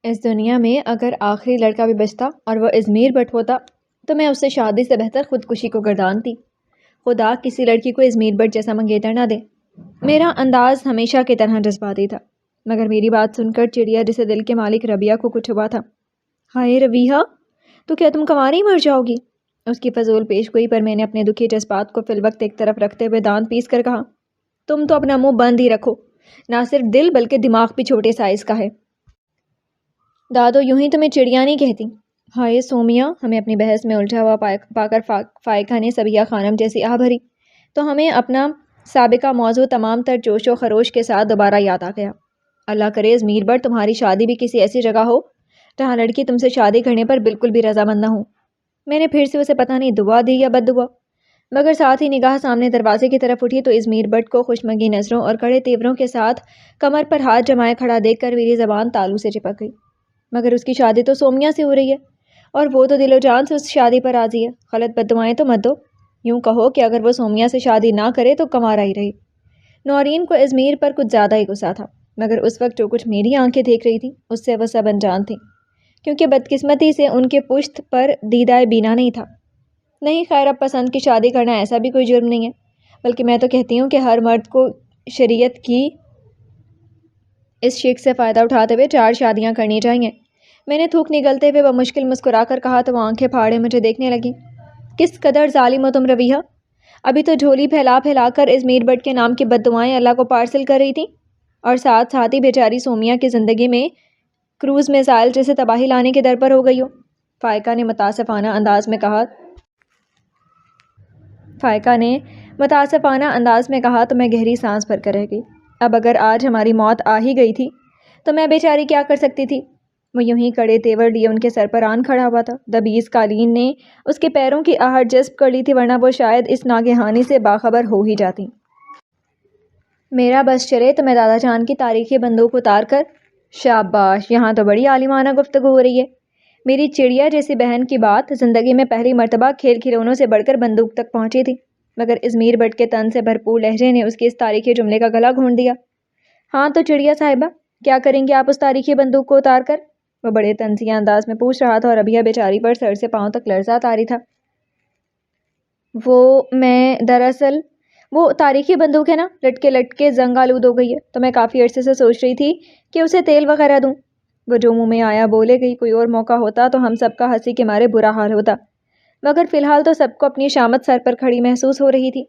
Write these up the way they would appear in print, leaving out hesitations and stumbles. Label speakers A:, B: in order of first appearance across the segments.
A: اس دنیا میں اگر آخری لڑکا بھی بچتا اور وہ ازمیر بٹ ہوتا تو میں اس سے شادی سے بہتر خودکشی کو گردانتی۔ خدا کسی لڑکی کو ازمیر بٹ جیسا منگیتر نہ دے۔ میرا انداز ہمیشہ کی طرح جذباتی تھا، مگر میری بات سن کر چڑیا جسے دل کے مالک ربیہ کو کچھ ہوا تھا۔ ہائے ربیہ، تو کیا تم کنواری مر جاؤ گی؟ اس کی فضول پیش گوئی پر میں نے اپنے دکھی جذبات کو فی الوقت ایک طرف رکھتے ہوئے دانت پیس کر کہا، تم تو اپنا منہ بند ہی رکھو، نہ صرف دل بلکہ دماغ بھی چھوٹے سائز کا ہے۔ دادو یوں ہی تمہیں چڑیا نہیں کہتی۔ ہائے سومیا، ہمیں اپنی بحث میں الجھا ہوا پا کر فائقہ نے صبیہ خانم جیسی آہ بھری تو ہمیں اپنا سابقہ موضوع تمام تر جوش و خروش کے ساتھ دوبارہ یاد آ گیا۔ اللہ کرے ازمیر بٹ تمہاری شادی بھی کسی ایسی جگہ ہو جہاں لڑکی تم سے شادی کرنے پر بالکل بھی رضامند نہ ہو۔ میں نے پھر سے اسے پتہ نہیں دعا دی یا بد دعا، مگر ساتھ ہی نگاہ سامنے دروازے کی طرف اٹھی تو ازمیر بٹ کو خوشمگی نظروں اور کڑے تیوروں کے ساتھ کمر پر ہاتھ جمائے کھڑا دیکھ کر میری زبان تالو سے چپک گئی۔ مگر اس کی شادی تو سومیا سے ہو رہی ہے اور وہ تو دل و جان سے اس شادی پر راضی ہے۔ غلط بد دعائیں تو مت دو۔ یوں کہو کہ اگر وہ سومیا سے شادی نہ کرے تو کنوارا ہی رہے۔ نورین کو ازمیر پر کچھ زیادہ ہی غصہ تھا، مگر اس وقت جو کچھ میری آنکھیں دیکھ رہی تھیں اس سے وہ سب انجان تھیں، کیونکہ بدقسمتی سے ان کے پشت پر دیدہ بینا نہیں تھا۔ نہیں خیر، اب پسند کی شادی کرنا ایسا بھی کوئی جرم نہیں ہے، بلکہ میں تو کہتی ہوں کہ ہر مرد کو شریعت کی اس شک سے فائدہ اٹھاتے ہوئے 4 شادیاں کرنی چاہیے۔ میں نے تھوک نگلتے ہوئے بمشکل مسکرا کر کہا تو وہ آنکھیں پھاڑے مجھے دیکھنے لگی۔ کس قدر ظالم ہو تم ربیہ، ابھی تو جھولی پھیلا پھیلا کر ازمیر بٹ کے نام کی بد دعائیں اللہ کو پارسل کر رہی تھی، اور ساتھ ساتھ ہی بیچاری سومیا کی زندگی میں کروز میزائل جیسے تباہی لانے کے در پر ہو گئی ہو۔ فائقہ نے متاسفانہ انداز میں کہا تو میں گہری سانس بھر کر رہ گئی۔ اب اگر آج ہماری موت آ ہی گئی تھی تو میں بیچاری کیا کر سکتی تھی؟ وہ یوں ہی کڑے تیور لیے ان کے سر پر آن کھڑا ہوا تھا۔ دبیز قالین نے اس کے پیروں کی آہٹ جذب کر لی تھی، ورنہ وہ شاید اس ناگہانی سے باخبر ہو ہی جاتی۔ میرا بس چلے تو میں دادا جان کی تاریخی بندوق اتار کر… شاباش، یہاں تو بڑی عالمانہ گفتگو ہو رہی ہے۔ میری چڑیا جیسی بہن کی بات زندگی میں پہلی مرتبہ کھیل کھلونوں سے بڑھ کر بندوق تک پہنچی تھی، مگر ازمیر بٹ کے تن سے بھرپور لہجے نے اس کی اس تاریخی جملے کا گلا گھونٹ دیا۔ ہاں تو چڑیا صاحبہ، کیا کریں گے آپ اس تاریخی بندوق کو اتار کر؟ وہ بڑے طنزیہ انداز میں پوچھ رہا تھا اور ربیہ بیچاری پر سر سے پاؤں تک لرزہ طاری تھا۔ دراصل وہ تاریخی بندوق ہے نا، لٹکے زنگ آلود ہو گئی ہے، تو میں کافی عرصے سے سوچ رہی تھی کہ اسے تیل وغیرہ دوں۔ وہ جو منہ میں آیا بولے گئی۔ کوئی اور موقع ہوتا تو ہم سب کا ہنسی کے مارے برا حال ہوتا، مگر فی الحال تو سب کو اپنی شامت سر پر کھڑی محسوس ہو رہی تھی۔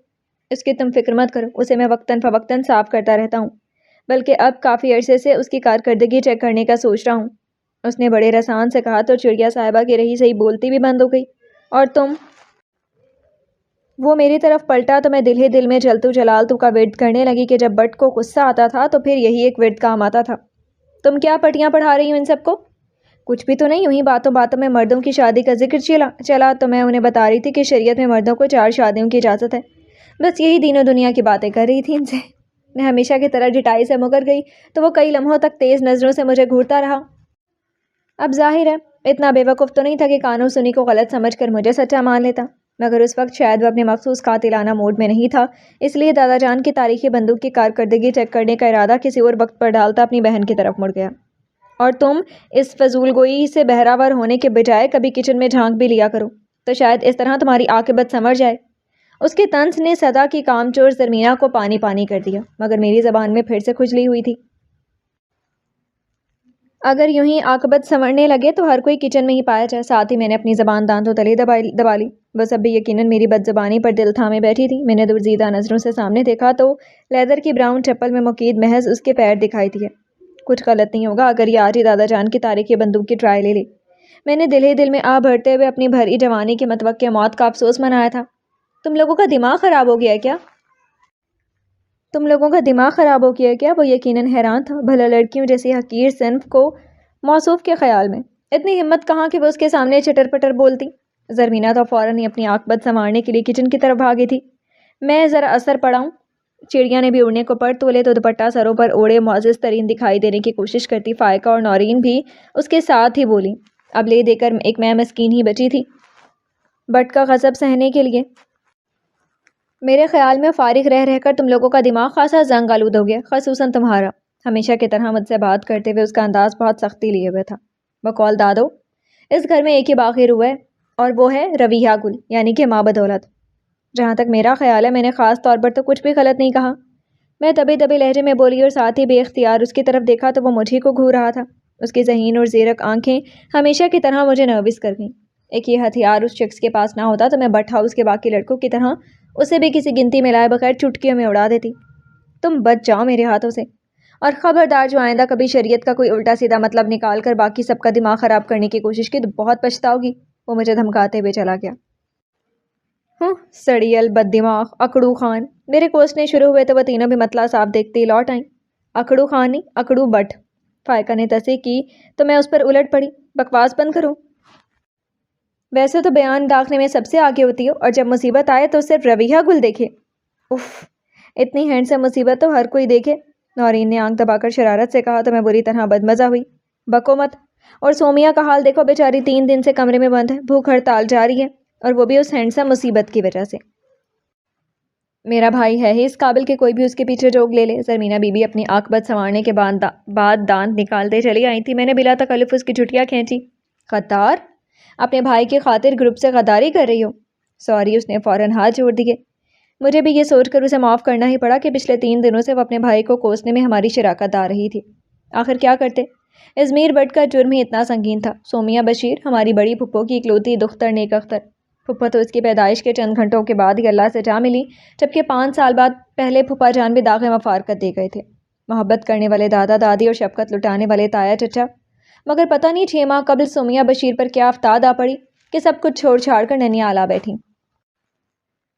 A: اس کی تم فکر مت کرو، اسے میں وقتاً فوقتاً صاف کرتا رہتا ہوں، بلکہ اب کافی عرصے سے اس کی کارکردگی چیک کرنے کا سوچ رہا ہوں۔ اس نے بڑے رسان سے کہا تو چڑیا صاحبہ کی رہی سہی بولتی بھی بند ہو گئی۔ اور تم؟ وہ میری طرف پلٹا تو میں دل ہی دل میں جلتو جلالتو کا ورد کرنے لگی کہ جب بٹ کو غصہ آتا تھا تو پھر یہی ایک ورد کام آتا تھا۔ تم کیا پٹیاں پڑھا رہی ہو ان سب کو؟ کچھ بھی تو نہیں، یوں ہی باتوں باتوں میں مردوں کی شادی کا ذکر چلا تو میں انہیں بتا رہی تھی کہ شریعت میں مردوں کو 4 شادیوں کی اجازت ہے۔ بس یہی دین و دنیا کی باتیں کر رہی تھی ان سے۔ میں ہمیشہ کی طرح ڈٹائی سے مکر گئی تو وہ کئی لمحوں تک تیز نظروں سے مجھے گھورتا رہا۔ اب ظاہر ہے اتنا بے وقوف تو نہیں تھا کہ کانوں سنی کو غلط سمجھ کر مجھے سچا مان لیتا، مگر اس وقت شاید وہ اپنے مخصوص قاتلانہ موڈ میں نہیں تھا، اس لیے دادا جان کی تاریخی بندوق کی کارکردگی چیک کرنے کا ارادہ کسی اور وقت پر ڈالتا اپنی بہن کی طرف مڑ گیا۔ اور تم اس فضول گوئی سے بہراور ہونے کے بجائے کبھی کچن میں جھانک بھی لیا کرو، تو شاید اس طرح تمہاری عاقبت سنور جائے۔ اس کے طنز نے صدا کی کامچور زرمینہ کو پانی پانی کر دیا، مگر میری زبان میں پھر سے کھجلی ہوئی تھی۔ اگر یوں ہی عاقبت سنورنے لگے تو ہر کوئی کچن میں ہی پایا جائے۔ ساتھ ہی میں نے اپنی زبان دانتوں تلے دبا لی۔ وہ سب بھی یقیناً میری بد زبانی پر دل تھامے بیٹھی تھی۔ میں نے دورزیدہ نظروں سے سامنے دیکھا تو لیدر کی براؤن چپل میں مقید محض اس کے پیر دکھائی دیے۔ کچھ غلط نہیں ہوگا اگر یہ آج ہی دادا جان کی تاریخی بندوق کی ٹرائی لے لی۔ میں نے دل ہی دل میں آہ بھرتے ہوئے اپنی بھری جوانی کی متوقع موت کا افسوس منایا تھا۔ تم لوگوں کا دماغ خراب ہو گیا ہے کیا؟ وہ یقیناً حیران تھا، بھلا لڑکیوں جیسی حقیر صنف کو موصوف کے خیال میں اتنی ہمت کہاں کہ وہ اس کے سامنے چٹر پٹر بولتی۔ زرمینہ تو فوراً ہی اپنی عاقبت سنوارنے کے لیے کچن کی طرف بھاگی تھی۔ میں ذرا اثر پڑاؤں؟ چڑیا نے بھی اڑنے کو پر تولے تو دوپٹہ سروں پر اوڑے معزز ترین دکھائی دینے کی کوشش کرتی فائقہ اور نورین بھی اس کے ساتھ ہی بولی۔ اب لے دے کر ایک میں مسکین ہی بچی تھی بٹ کا غضب سہنے کے لیے۔ میرے خیال میں فارغ رہ کر تم لوگوں کا دماغ خاصا زنگ آلود ہو گیا، خصوصاً تمہارا۔ ہمیشہ کی طرح مجھ سے بات کرتے ہوئے اس کا انداز بہت سختی لیے ہوئے تھا۔ بقول دادو، اس گھر میں ایک ہی باقی روح ہے، اور وہ ہے رویہ گل، یعنی کہ ماں بدولت۔ جہاں تک میرا خیال ہے میں نے خاص طور پر تو کچھ بھی غلط نہیں کہا۔ میں دبے دبے لہجے میں بولی اور ساتھ ہی بے اختیار اس کی طرف دیکھا تو وہ مجھے کو گھور رہا تھا۔ اس کی ذہین اور زیرک آنکھیں ہمیشہ کی طرح مجھے نروس کر گئیں۔ ایک یہ ہتھیار اس شخص کے پاس نہ ہوتا تو میں بٹ ہاؤس کے باقی لڑکوں کی طرح اسے بھی کسی گنتی میں لائے بغیر چٹکیوں میں اڑا دیتی۔ تم بچ جاؤ میرے ہاتھوں سے، اور خبردار جو آئندہ کبھی شریعت کا کوئی الٹا سیدھا مطلب نکال کر باقی سب کا دماغ خراب کرنے کی کوشش کی تو بہت پچھتاؤ گی۔ وہ مجھے دھمکاتے ہوئے چلا گیا۔ سڑیل، بد دماغ، اکڑو خان۔ میرے کوسنے شروع ہوئے تو وہ تینوں بھی مطلع صاف دیکھتے ہی لوٹ آئیں۔ اکڑو خان نہیں، اکڑو بٹ۔ فائقہ نے تصحیح کی تو میں اس پر الٹ پڑی۔ بکواس بند کروں۔ ویسے تو بیان داخلے میں سب سے آگے ہوتی ہو، اور جب مصیبت آئے تو صرف رویہ گل دیکھے۔ اف، اتنی ہینڈ سے مصیبت تو ہر کوئی دیکھے۔ نورین نے آنکھ دبا کر شرارت سے کہا تو میں بری طرح بدمزہ ہوئی۔ بکو مت، اور سومیا کا حال دیکھو، بیچاری 3 دن سے کمرے میں بند ہے، بھوک ہڑتال جاری ہے، اور وہ بھی اس ہینڈسم مصیبت کی وجہ سے۔ میرا بھائی ہے ہی اس قابل کہ کوئی بھی اس کے پیچھے جوگ لے لے۔ زرمینہ بی بی اپنی آنکھ سنوارنے کے بعد دانت نکالتے چلی آئی تھی۔ میں نے بلا تکلف اس کی چھٹیاں کھینچی۔ غدار، اپنے بھائی کی خاطر گروپ سے غداری کر رہی ہو؟ سوری، اس نے فوراً ہاتھ جوڑ دیے۔ مجھے بھی یہ سوچ کر اسے معاف کرنا ہی پڑا کہ پچھلے 3 دنوں سے وہ اپنے بھائی کو کوسنے میں ہماری شراکت دار رہی تھی۔ آخر کیا کرتے؟ ازمیر بٹ کا جرم ہی اتنا سنگین تھا۔ سومیا بشیر ہماری بڑی پھپھو کی اکلوتی دختر نیک اختر۔ پھپھو تو اس کی پیدائش کے چند گھنٹوں کے بعد ہی اللہ سے جا ملی، جبکہ 5 سال بعد پہلے پھپھا جان بھی داغ مفارقت دے گئے تھے۔ محبت کرنے والے دادا دادی اور شفقت لٹانے والے تایا چچا۔ مگر پتہ نہیں 6 ماہ قبل سومیا بشیر پر کیا افتاد آ پڑی کہ سب کچھ چھوڑ چھاڑ کر ننیال آ بیٹھی۔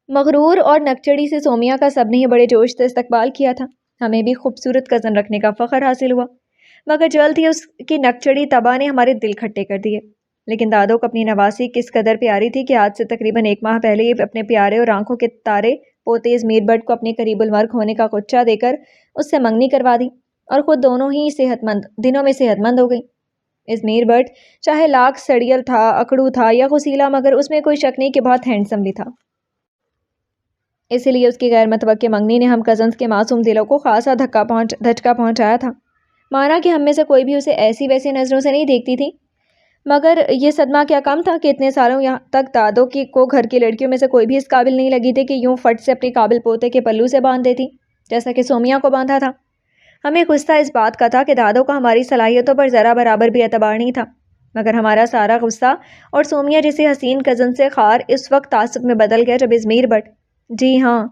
A: مغرور اور نکچڑی سے سومیا کا سب نے ہی بڑے جوش سے استقبال کیا تھا۔ ہمیں بھی خوبصورت کزن رکھنے کا فخر حاصل ہوا، مگر جلد ہی اس کی نکچڑی تباہ نے ہمارے دل کھٹے کر دیے۔ لیکن دادوں کو اپنی نواسی کس قدر پیاری تھی کہ آج سے تقریباً 1 ماہ پہلے ہی اپنے پیارے اور آنکھوں کے تارے پوتے ازمیر بٹ کو اپنے قریب المرگ ہونے کا کچا دے کر اس سے منگنی کروا دی، اور خود دونوں ہی دنوں میں صحت مند ہو گئی۔ ازمیر بٹ چاہے لاکھ سڑیل تھا، اکڑو تھا یا غسیلا، مگر اس میں کوئی شک نہیں کہ بہت ہینڈسم بھی تھا۔ اسی لیے اس کی غیر متوقع منگنی نے ہم کزنز کے معصوم دلوں کو خاصا دھچکا پہنچایا تھا۔ مانا کہ ہم میں سے کوئی بھی اسے ایسی ویسی نظروں سے نہیں دیکھتی تھی، مگر یہ صدمہ کیا کم تھا کہ اتنے سالوں یہاں تک دادوں کو گھر کی لڑکیوں میں سے کوئی بھی اس قابل نہیں لگی تھی کہ یوں فٹ سے اپنے قابل پوتے کے پلو سے باندھ دیتی، جیسا کہ سومیا کو باندھا تھا۔ ہمیں غصہ اس بات کا تھا کہ دادوں کا ہماری صلاحیتوں پر ذرا برابر بھی اعتبار نہیں تھا، مگر ہمارا سارا غصہ اور سومیا جیسی حسین کزن سے خار اس وقت تعصب میں بدل گیا جب ازمیر بٹ، جی ہاں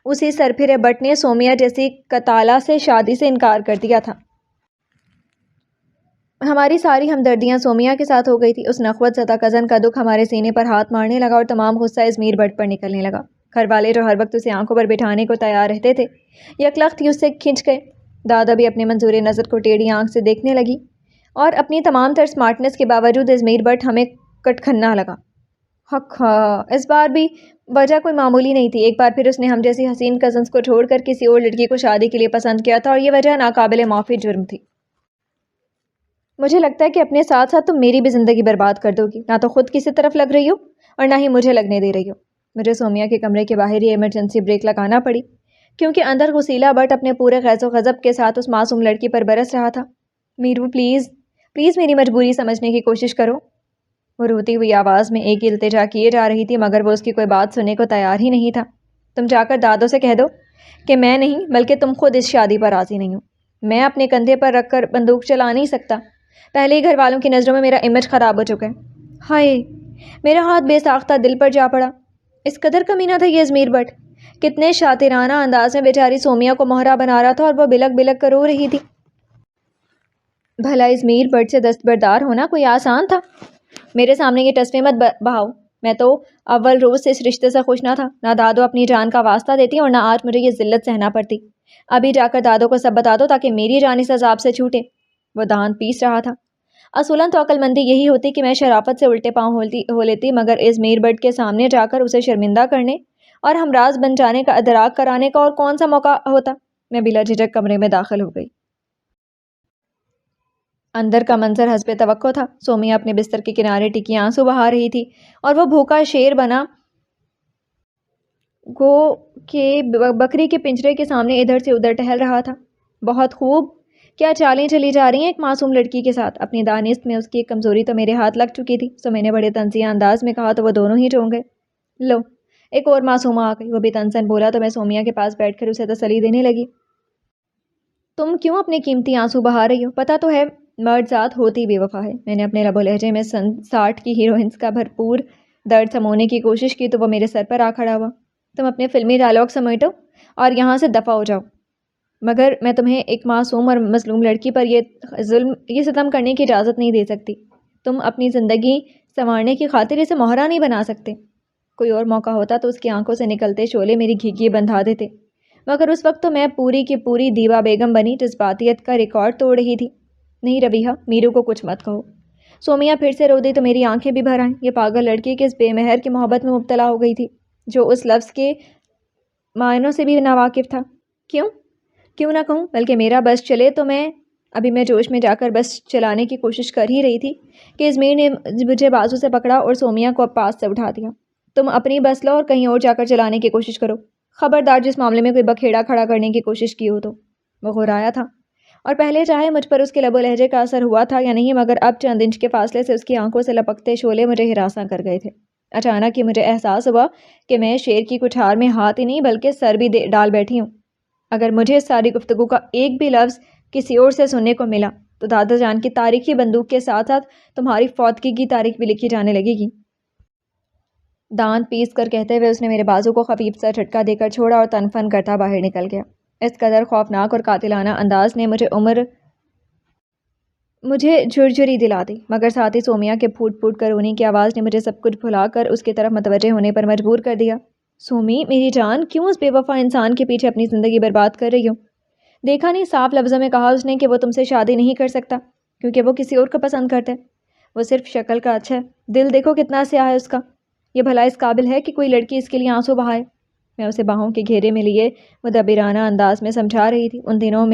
A: اسی سرپھرے بٹ نے سومیا جیسی کتالہ سے شادی سے انکار کر دیا تھا۔ ہماری ساری ہمدردیاں سومیا کے ساتھ ہو گئی تھی۔ اس نخوت زدہ کزن کا دکھ ہمارے سینے پر ہاتھ مارنے لگا اور تمام غصہ ازمیر بٹ پر نکلنے لگا۔ گھر والے جو ہر وقت اسے آنکھوں پر بٹھانے کو تیار رہتے تھے، یکلخت ہی اس سے کھنچ گئے۔ دادا بھی اپنے منظور نظر کو ٹیڑھی آنکھ سے دیکھنے لگی، اور اپنی تمام تر سمارٹنس کے باوجود ازمیر بٹ ہمیں کٹکھنا لگا۔ حق اس بار بھی وجہ کوئی معمولی نہیں تھی۔ ایک بار پھر اس نے ہم جیسی حسین کزنس کو چھوڑ کر کسی اور لڑکی کو شادی کے لیے پسند کیا تھا، اور یہ وجہ ناقابل معافی جرم تھی۔ مجھے لگتا ہے کہ اپنے ساتھ ساتھ تم میری بھی زندگی برباد کر دو گی۔ نہ تو خود کسی طرف لگ رہی ہو اور نہ ہی مجھے لگنے دے رہی ہو۔ مجھے سومیا کے کمرے کے باہر ہی ایمرجنسی بریک لگانا پڑی، کیونکہ اندر غسیلا بٹ اپنے پورے غیظ و غضب کے ساتھ اس معصوم لڑکی پر برس رہا تھا۔ میرو پلیز میری مجبوری سمجھنے کی کوشش کرو۔ وہ روتی ہوئی آواز میں ایک ہی التجا کیے جا رہی تھی، مگر وہ اس کی کوئی بات سننے کو تیار ہی نہیں تھا۔ تم جا کر دادوں سے کہہ دو کہ میں نہیں بلکہ تم خود اس شادی پر راضی نہیں ہو۔ میں اپنے کندھے پر رکھ کر بندوق چلا نہیں سکتا۔ پہلے ہی گھر والوں کی نظروں میں میرا امیج خراب ہو چکا ہے۔ ہائے، میرا ہاتھ بے ساختہ دل پر جا پڑا۔ اس قدر کمینہ تھا یہ ازمیر بٹ، کتنے شاطرانہ انداز میں بیچاری سومیا کو مہرا بنا رہا تھا، اور وہ بلک بلک کر رو رہی تھی۔ بھلا ازمیر بٹ سے دستبردار ہونا کوئی آسان تھا؟ میرے سامنے یہ ٹسویں مت بہاؤ۔ میں تو اول روز سے اس رشتے سے خوش نہ تھا۔ نہ دادو اپنی جان کا واسطہ دیتی اور نہ آج مجھے یہ ذلت سہنا پڑتی۔ ابھی جا کر دادو کو سب بتا دو تاکہ میری جان اس عذاب سے چھوٹے۔ وہ دانت پیس رہا تھا۔ اصولاً تو عقل مندی یہی ہوتی کہ میں شرافت سے الٹے پاؤں ہو لیتی، مگر ازمیر بٹ کے سامنے جا کر اسے شرمندہ کرنے اور ہمراز بن جانے کا ادراک کرانے کا اور کون سا موقع ہوتا۔ میں بلا جھجک کمرے میں داخل ہو گئی۔ اندر کا منظر حسب توقع تھا۔ سومیا اپنے بستر کے کنارے ٹکی آنسو بہا رہی تھی، اور وہ بھوکا شیر بنا گو کہ بکری کے پنجرے کے سامنے ادھر سے ادھر ٹہل رہا تھا۔ بہت خوب، کیا چالیں چلی جا رہی ہیں ایک معصوم لڑکی کے ساتھ؟ اپنی دانست میں اس کی ایک کمزوری تو میرے ہاتھ لگ چکی تھی، سو میں نے بڑے طنزیہ انداز میں کہا تو وہ دونوں ہی چونک گئے۔ لو، ایک اور معصومہ آ گئی، وہ بھی طنزاً بولا تو میں سومیا کے پاس بیٹھ کر اسے تسلی دینے لگی۔ تم کیوں اپنے قیمتی آنسو بہا رہی ہو؟ پتہ تو ہے مرد ذات ہوتی بے وفا ہے۔ میں نے اپنے لب و لہجے میں سن 60 کی ہیروئنس کا بھرپور درد سمونے کی کوشش کی تو وہ میرے سر پر آ کھڑا ہوا۔ تم اپنے فلمی ڈائلاگ سمیٹو اور یہاں سے دفع ہو جاؤ، مگر میں تمہیں ایک معصوم اور مظلوم لڑکی پر یہ ستم کرنے کی اجازت نہیں دے سکتی۔ تم اپنی زندگی سنوارنے کی خاطر اسے مہرا نہیں بنا سکتے۔ کوئی اور موقع ہوتا تو اس کی آنکھوں سے نکلتے شعلے میری گھیگی بندھا دیتے، مگر اس وقت تو میں پوری کی پوری دیوا بیگم بنی جذباتیت کا ریکارڈ توڑ رہی تھی۔ نہیں ربیہ، میرو کو کچھ مت کہو۔ سومیا پھر سے رو دی تو میری آنکھیں بھی بھر آئیں۔ یہ پاگل لڑکی کس بے مہر کی محبت میں مبتلا ہو گئی تھی جو اس لفظ کے معنوں سے بھی ناواقف تھا۔ کیوں نہ کہوں، بلکہ میرا بس چلے تو میں جوش میں جا کر بس چلانے کی کوشش کر ہی رہی تھی کہ ازمیر نے مجھے بازو سے پکڑا اور سومیا کو پاس سے اٹھا دیا۔ تم اپنی بس لو اور کہیں اور جا کر چلانے کی کوشش کرو، خبردار جس معاملے میں کوئی بکھیڑا کھڑا کرنے کی کوشش کی ہو تو۔ وہ غرایا تھا، اور پہلے چاہے مجھ پر اس کے لب و لہجے کا اثر ہوا تھا یا نہیں، مگر اب چند انچ کے فاصلے سے اس کی آنکھوں سے لپکتے شعلے مجھے ہراساں کر گئے تھے۔ اچانک ہی مجھے احساس ہوا کہ میں شیر کی کچھار میں ہاتھ ہی نہیں بلکہ سر بھی ڈال بیٹھی ہوں۔ اگر مجھے اس ساری گفتگو کا ایک بھی لفظ کسی اور سے سننے کو ملا تو دادا جان کی تاریخی بندوق کے ساتھ ساتھ تمہاری فوتگی کی تاریخ بھی لکھی جانے لگے گی۔ دانت پیس کر کہتے ہوئے اس نے میرے بازو کو خفیف سا جھٹکا دے کر چھوڑا اور تن فن کرتا باہر نکل گیا۔ اس قدر خوفناک اور قاتلانہ انداز نے مجھے جھرجھری دلا دی، مگر ساتھ ہی سومیا کے پھوٹ پھوٹ کر رونے کی آواز نے مجھے سب کچھ بھلا کر اس کی طرف متوجہ ہونے پر مجبور کر دیا۔ سومی میری جان، کیوں اس بے وفا انسان کے پیچھے اپنی زندگی برباد کر رہی ہو؟ دیکھا نہیں، صاف لفظوں میں کہا اس نے کہ وہ تم سے شادی نہیں کر سکتا کیونکہ وہ کسی اور کو پسند کرتا ہے۔ وہ صرف شکل کا اچھا ہے، دل دیکھو کتنا سیاہ ہے اس کا۔ یہ بھلا اس قابل ہے کہ کوئی لڑکی اس کے لیے آنسو بہائے؟ میں اسے باہوں کے گھیرے میں لیے مدبرانہ انداز میں سمجھا رہی تھی۔ ان دنوں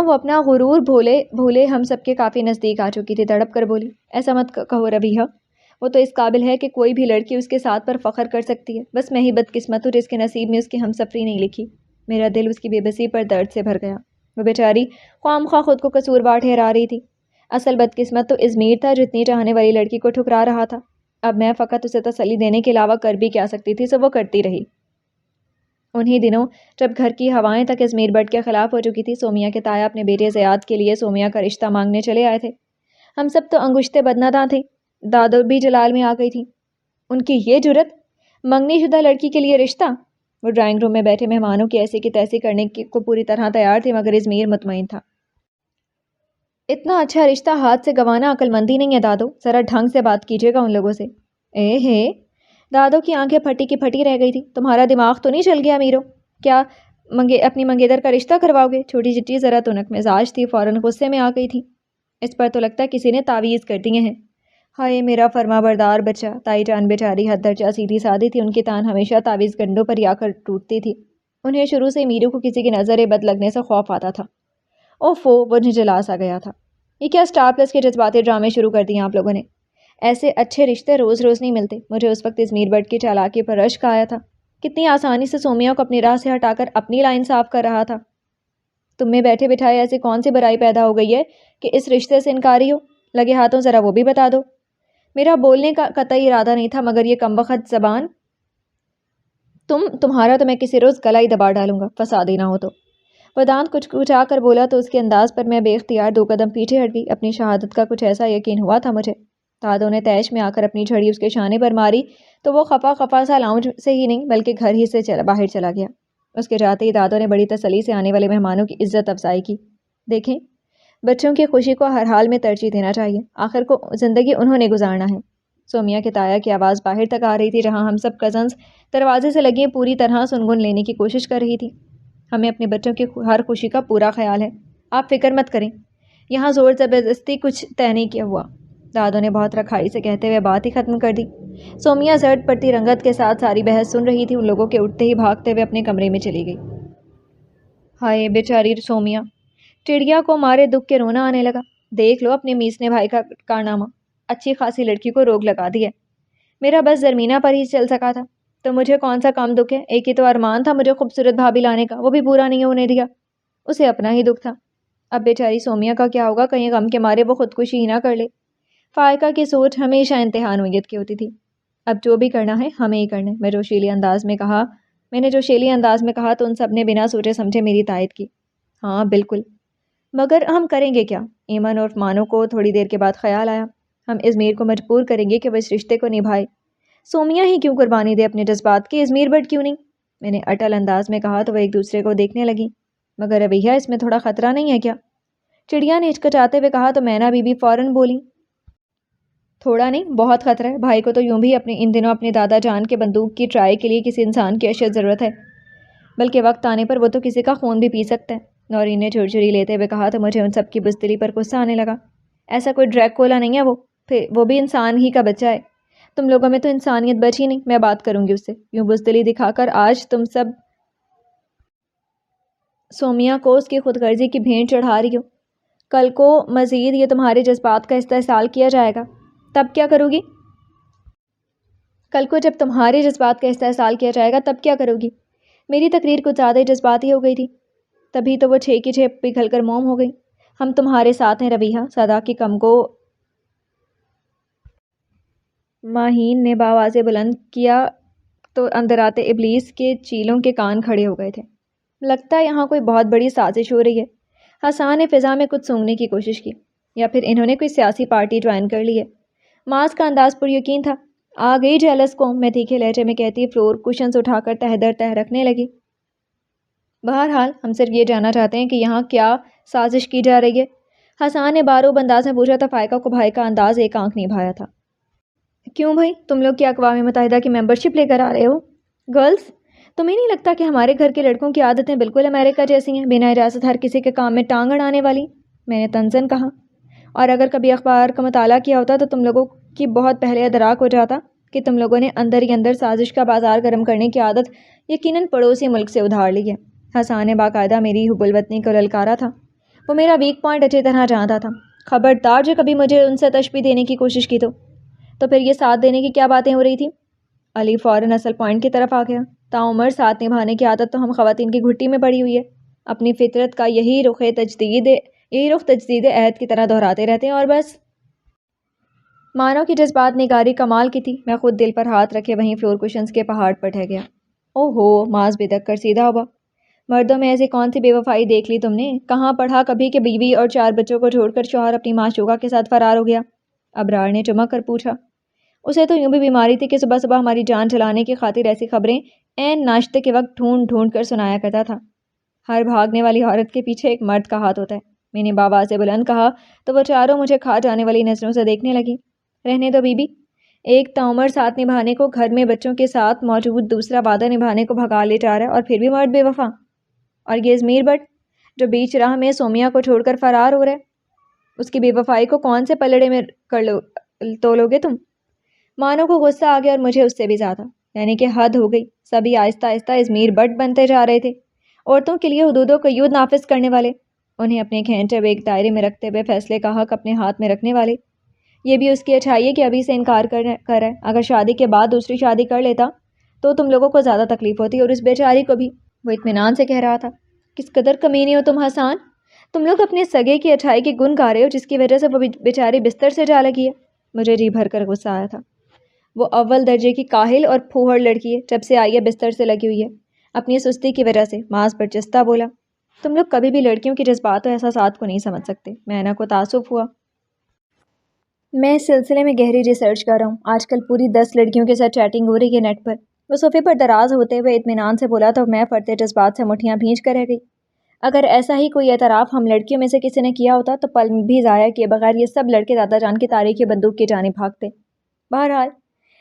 A: وہ اپنا غرور بھولے ہم سب کے کافی نزدیک آ چکی تھی۔ تڑپ کر بولی، ایسا مت کہو ربیہ، وہ تو اس قابل ہے کہ کوئی بھی لڑکی اس کے ساتھ پر فخر کر سکتی ہے، بس میں ہی بدقسمت ہوں جس کے نصیب میں اس کی ہمسفری نہیں لکھی۔ میرا دل اس کی بے بسی پر درد سے بھر گیا۔ وہ بیچاری خواہ مخواہ خود کو قصوروار ٹھہرا رہی تھی۔ اصل بدقسمت تو ازمیر تھا جو اتنی چاہنے والی لڑکی کو ٹھکرا رہا تھا۔ اب میں فقط اسے تسلی دینے کے علاوہ کر بھی کیا سکتی تھی، سو وہ کرتی رہی۔ انہی دنوں جب گھر کی ہوائیں تک ازمیر بٹ کے خلاف ہو چکی تھی، سومیا کے تایا اپنے بیٹے زیاد کے لیے سومیا کا رشتہ مانگنے چلے آئے تھے۔ ہم سب تو انگشتے بدنداں تھے، دادو بھی جلال میں آ گئی تھی۔ ان کی یہ جرت، منگنی شدہ لڑکی کے لیے رشتہ! وہ ڈرائنگ روم میں بیٹھے مہمانوں کی ایسی کی تیسی کرنے کو پوری طرح تیار تھی، مگر ازمیر مطمئن تھا۔ اتنا اچھا رشتہ ہاتھ سے گنوانا عقل مندی نہیں ہے دادو، ذرا ڈھنگ سے بات کیجیے گا ان لوگوں سے۔ دادو کی آنکھیں پھٹی کی پھٹی رہ گئی تھی۔ تمہارا دماغ تو نہیں چل گیا میرو؟ کیا اپنی منگیتر کا رشتہ کرواؤ گے؟ چھوٹی چٹی ذرا تنک مزاج تھی، فوراً غصے میں آ گئی تھی۔ اس پر تو لگتا ہے کسی نے تعویذ کر دیے ہیں۔ ہائے میرا فرما بردار بچہ! تائی جان بیچاری حد درجہ سیدھی سادھی تھی، ان کی تان ہمیشہ تعویذ گنڈوں پر ہی آ کر ٹوٹتی تھی۔ انہیں شروع سے میرو کو کسی کی نظر بد لگنے سے خوف آتا تھا۔ اوفو، وہ جھنجھلا سا گیا تھا۔ یہ کیا اسٹار پلس کے جذباتی ڈرامے شروع کر دیے آپ لوگوں نے؟ ایسے اچھے رشتے روز روز نہیں ملتے۔ مجھے اس وقت ازمیر بٹ کی چالاکی پر رشک آیا تھا۔ کتنی آسانی سے سومیا کو اپنی راہ سے ہٹا کر اپنی لائن صاف کر رہا تھا۔ تم میں بیٹھے بٹھائے ایسی کون سی برائی پیدا ہو گئی ہے کہ اس رشتے سے انکاری ہو؟ لگے ہاتھوں ذرا وہ بھی بتا دو۔ میرا بولنے کا قطعی ارادہ نہیں تھا، مگر یہ کمبخت زبان تمہارا تو میں کسی روز گلا ہی دبا ڈالوں گا، فسادی نہ ہو تو۔ وہ دانت کچا کر بولا تو اس کے انداز پر میں بے اختیار 2 قدم پیچھے ہٹ گئی۔ اپنی شہادت کا کچھ ایسا یقین ہوا تھا مجھے۔ دادو نے تیش میں آ کر اپنی جھڑی اس کے شانے پر ماری تو وہ خفا سا لاؤنج سے ہی نہیں بلکہ گھر ہی سے باہر چلا گیا۔ اس کے جاتے ہی دادو نے بڑی تسلی سے آنے والے مہمانوں کی عزت افزائی کی۔ دیکھیں، بچوں کی خوشی کو ہر حال میں ترجیح دینا چاہیے، آخر کو زندگی انہوں نے گزارنا ہے۔ سومیا کے تایا کی آواز باہر تک آ رہی تھی، جہاں ہم سب کزنز دروازے سے لگی پوری طرح سنگن لینے کی کوشش کر رہی تھی۔ ہمیں اپنے بچوں کی ہر خوشی کا پورا خیال ہے، آپ فکر مت کریں، یہاں زور زبردستی کچھ طے نہیں کیا ہوا۔ دادو نے بہت رکھائی سے کہتے ہوئے بات ہی ختم کر دی۔ سومیا زرد پڑتی رنگت کے ساتھ ساری بحث سن رہی تھی۔ ان لوگوں کے اٹھتے ہی بھاگتے ہوئے اپنے کمرے میں چلی گئی۔ ہائے بیچاری سومیا! چڑیا کو مارے دکھ کے رونا آنے لگا۔ دیکھ لو اپنے میسنے بھائی کا کارنامہ، اچھی خاصی لڑکی کو روگ لگا دی ہے۔ میرا بس زرمینہ پر ہی چل سکا تھا، تو مجھے کون سا کام دکھ ہے؟ ایک ہی تو ارمان تھا مجھے خوبصورت بھابھی لانے کا، وہ بھی پورا نہیں ہونے دیا۔ اسے اپنا ہی دکھ تھا۔ اب بیچاری سومیا کا کیا ہوگا، کہیں غم کے مارے وہ خودکشی ہی نہ کر لے۔ فائقہ کی سوچ ہمیشہ انتہا نوعیت کی ہوتی تھی۔ اب جو بھی کرنا ہے ہمیں ہی کرنا ہے، میں نے جو شیلی انداز میں کہا تو ان سب نے بنا سوچے سمجھے میری تائید کی۔ ہاں بالکل، مگر ہم کریں گے کیا؟ ایمن اور مانو کو تھوڑی دیر کے بعد خیال آیا، ہم ازمیر کو مجبور کریں گے کہ وہ اس رشتے کو نبھائے۔ سومیا ہی کیوں قربانی دے اپنے جذبات کی، ازمیر بٹ کیوں نہیں؟ میں نے اٹل انداز میں کہا تو وہ ایک دوسرے کو دیکھنے لگی۔ مگر رویہ اس میں تھوڑا خطرہ نہیں ہے کیا؟ چڑیا نے ہچکچاتے ہوئے کہا تو مینا بی بی فوراً بولی، تھوڑا نہیں بہت خطرہ ہے، بھائی کو تو یوں بھی ان دنوں اپنے دادا جان کے بندوق کی ٹرائی کے لیے کسی انسان کی اشد ضرورت ہے، بلکہ وقت آنے پر وہ تو کسی کا خون بھی پی سکتا ہے۔ نورین نے چھڑچھڑی لیتے ہوئے کہا تو مجھے ان سب کی بزدلی پر غصہ آنے لگا۔ ایسا کوئی ڈریکولا نہیں ہے وہ بھی انسان ہی کا بچہ ہے۔ تم لوگوں میں تو انسانیت بچی نہیں، میں بات کروں گی اس سے۔ یوں بزدلی دکھا کر آج تم سب سومیا کو اس کی خود غرضی کی بھینٹ چڑھا رہی ہو، کل کو مزید یہ تمہارے جذبات کا استحصال کیا جائے گا، تب کیا کرو گی؟ کل کو جب تمہارے جذبات کا استحصال کیا جائے گا تب کیا کرو گی؟ میری تقریر کچھ زیادہ ہی جذباتی ہو گئی تھی، تبھی تو وہ چھ کی چھ پگھل کر موم ہو گئی۔ ہم تمہارے ساتھ ہیں رویہ، صدا کی کم کو ماہین نے بآوازِ بلند کیا تو اندر آتے ابلیس کے چیلوں کے کان کھڑے ہو گئے تھے۔ لگتا ہے یہاں کوئی بہت بڑی سازش ہو رہی ہے۔ حسان نے فضا میں کچھ سونگنے کی کوشش کی، یا پھر انہوں نے کوئی سیاسی پارٹی جوائن کر لی ہے۔ ماس کا انداز پر یقین تھا۔ آ گئی جیلس قوم، میں تیکھے لہجے میں کہتی فلور کشنز اٹھا کر تہ در تہ رکھنے لگی۔ بہرحال ہم صرف یہ جاننا چاہتے ہیں کہ یہاں کیا سازش کی جا رہی ہے؟ حسان نے باروب انداز میں پوچھا تو فائقہ کو بھائی کا انداز ایک آنکھ نہیں بھایا تھا۔ کیوں بھائی، تم لوگ کیا اقوام متحدہ کی ممبرشپ لے کر آ رہے ہو؟ گرلز، تمہیں نہیں لگتا کہ ہمارے گھر کے لڑکوں کی عادتیں بالکل امریکہ جیسی ہیں، بنا اجازت ہر کسی کے کام میں ٹانگ اڑانے والی؟ میں نے طنزاً کہا۔ اور اگر کبھی اخبار کا مطالعہ کیا ہوتا تو تم لوگوں کی بہت پہلے ادراک ہو جاتا کہ تم لوگوں نے اندر ہی اندر سازش کا بازار گرم کرنے کی عادت یقیناً پڑوسی ملک سے ادھار لی ہے۔ حسان نے باقاعدہ میری حب الوطنی کو للکارا تھا۔ وہ میرا ویک پوائنٹ اچھی طرح جانتا تھا۔ خبردار جو کبھی مجھے ان سے تشبیہ دینے کی کوشش کی تو پھر یہ ساتھ دینے کی کیا باتیں ہو رہی تھیں؟ علی فوراً اصل پوائنٹ کی طرف آ گیا۔ تعمر ساتھ نبھانے کی عادت تو ہم خواتین کی گھٹی میں پڑی ہوئی ہے، اپنی فطرت کا یہی رخ تجدید عہد کی طرح دہراتے رہتے ہیں اور بس۔ مانو کی جذبات نگاری کمال کی تھی، میں خود دل پر ہاتھ رکھے وہیں فلور کشنز کے پہاڑ پر ٹہ گیا۔ او ہو، ماس بدک کر سیدھا ہوا۔ مردوں میں ایسی کون سی بے وفائی دیکھ لی تم نے؟ کہاں پڑھا کبھی کہ بیوی اور 4 بچوں کو چھوڑ کر شوہر اپنی معشوقہ کے ساتھ فرار ہو گیا؟ ابرار نے چمک کر پوچھا۔ اسے تو یوں بھی بیماری تھی کہ صبح صبح ہماری جان چلانے کی خاطر ایسی خبریں عین ناشتے کے وقت ڈھونڈ ڈھونڈ کر سنایا کرتا تھا۔ ہر بھاگنے والی عورت کے پیچھے ایک مرد کا ہاتھ ہوتا ہے، میں نے بآواز بلند کہا تو وہ چاروں مجھے کھا جانے والی نظروں سے دیکھنے لگی۔ رہنے دو بی بی، ایک تعمر ساتھ نبھانے کو گھر میں بچوں کے ساتھ موجود دوسرا وعدہ نبھانے کو بھگا لے جا رہا ہے اور پھر بھی مرد بے وفا۔ اور یہ ازمیر بٹ جو بیچ راہ میں سومیا کو چھوڑ کر فرار ہو رہا ہے، اس کی بے وفائی کو کون سے پلڑے میں تولو گے تم؟ مانو کو غصہ آ گیا اور مجھے اس سے بھی زیادہ، یعنی کہ حد ہو گئی۔ سبھی آہستہ آہستہ ازمیر بٹ بنتے جا رہے تھے، عورتوں کے لیے حدود و قیود نافذ کرنے والے، انہیں اپنے کھینچے ہوئے ایک دائرے میں رکھتے ہوئے فیصلے کا حق اپنے ہاتھ میں رکھنے والے۔ یہ بھی اس کی اچھائی ہے کہ ابھی سے انکار کر رہا ہے، اگر شادی کے بعد دوسری شادی کر لیتا تو تم لوگوں کو زیادہ تکلیف ہوتی اور اس بیچاری کو بھی۔ وہ اطمینان سے کہہ رہا تھا۔ کس قدر کمینے ہو تم حسان، تم لوگ اپنے سگے کی اچھائی کی گن گا رہے ہو جس کی وجہ سے وہ بیچاری بستر سے جا لگی ہے۔ مجھے جی بھر کر غصہ آیا تھا۔ وہ اول درجے کی کاہل اور پھوہڑ لڑکی ہے، جب سے آئی ہے بستر سے لگی ہوئی ہے اپنی سستی کی وجہ سے۔ ماس برجستہ بولا۔ تم لوگ کبھی بھی لڑکیوں کی جذبات و احساسات کو نہیں سمجھ سکتے۔ مینا کو تعصب ہوا۔ میں اس سلسلے میں گہری ریسرچ کر رہا ہوں، آج کل پوری 10 لڑکیوں کے ساتھ چیٹنگ ہو رہی ہے نیٹ پر۔ وہ صوفے پر دراز ہوتے ہوئے اطمینان سے بولا تو میں فرتے جذبات سے مٹھیاں بھینچ کر رہ گئی۔ اگر ایسا ہی کوئی اعتراف ہم لڑکیوں میں سے کسی نے کیا ہوتا تو پل بھی ضائع کیے بغیر یہ سب لڑکے دادا جان کی تاریخی بندوق کی جانب بھاگتے۔ بہرحال